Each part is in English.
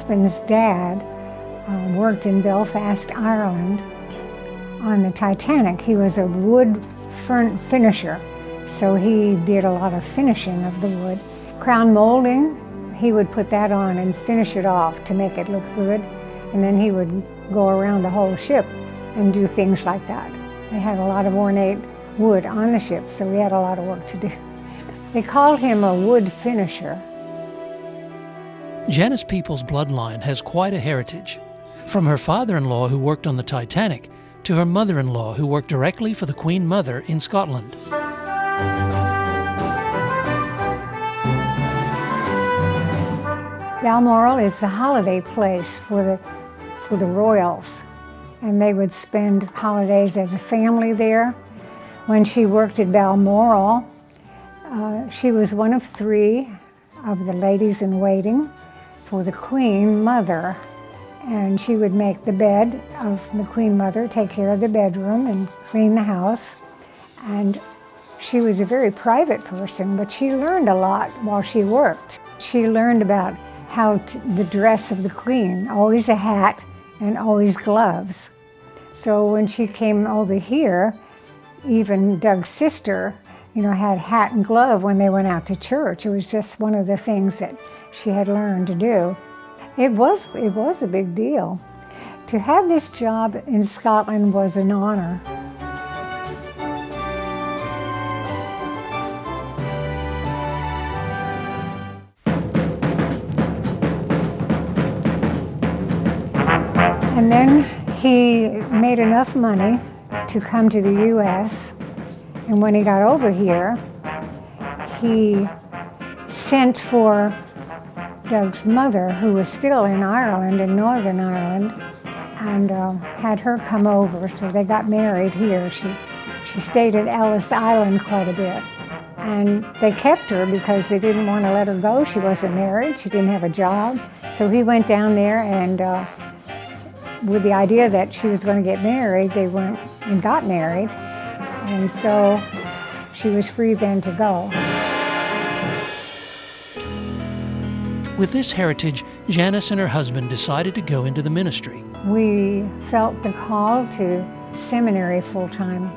husband's dad worked in Belfast, Ireland on the Titanic. He was a wood finisher, so he did a lot of finishing of the wood. Crown molding, he would put that on and finish it off to make it look good, and then he would go around the whole ship and do things like that. They had a lot of ornate wood on the ship, so we had a lot of work to do. They called him a wood finisher. Janice Peoples' bloodline has quite a heritage, from her father-in-law who worked on the Titanic to her mother-in-law who worked directly for the Queen Mother in Scotland. Balmoral is the holiday place for the royals, and they would spend holidays as a family there. When she worked at Balmoral, she was one of 3 of the ladies in waiting for the Queen Mother, and she would make the bed of the Queen Mother, take care of the bedroom and clean the house. And she was a very private person, but she learned a lot while she worked. She learned about the dress of the Queen, always a hat and always gloves. So when she came over here, even Doug's sister, had hat and glove when they went out to church. It was just one of the things that she had learned to do. It was a big deal. To have this job in Scotland was an honor. And then he made enough money to come to the U.S., and when he got over here, he sent for Doug's mother, who was still in Ireland, in Northern Ireland, and had her come over, so they got married here. She stayed at Ellis Island quite a bit, and they kept her because they didn't want to let her go. She wasn't married, she didn't have a job, so he went down there, and with the idea that she was going to get married, they went and got married, and so she was free then to go. With this heritage, Janice and her husband decided to go into the ministry. We felt the call to seminary full-time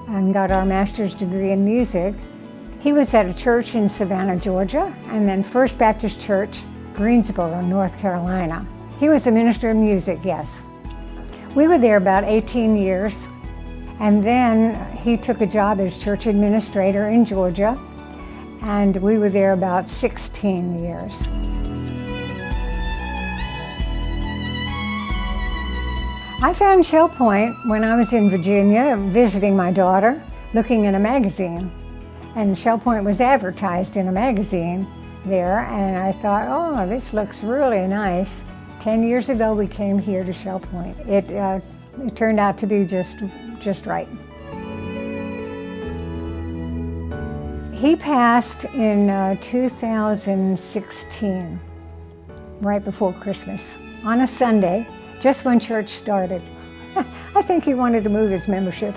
and got our master's degree in music. He was at a church in Savannah, Georgia, and then First Baptist Church, Greensboro, North Carolina. He was a minister of music, yes. We were there about 18 years, and then he took a job as church administrator in Georgia, and we were there about 16 years. I found Shell Point when I was in Virginia visiting my daughter, looking in a magazine. And Shell Point was advertised in a magazine there, and I thought, oh, this looks really nice. 10 years ago, we came here to Shell Point. It turned out to be just right. He passed in 2016, right before Christmas, on a Sunday, just when church started. I think he wanted to move his membership.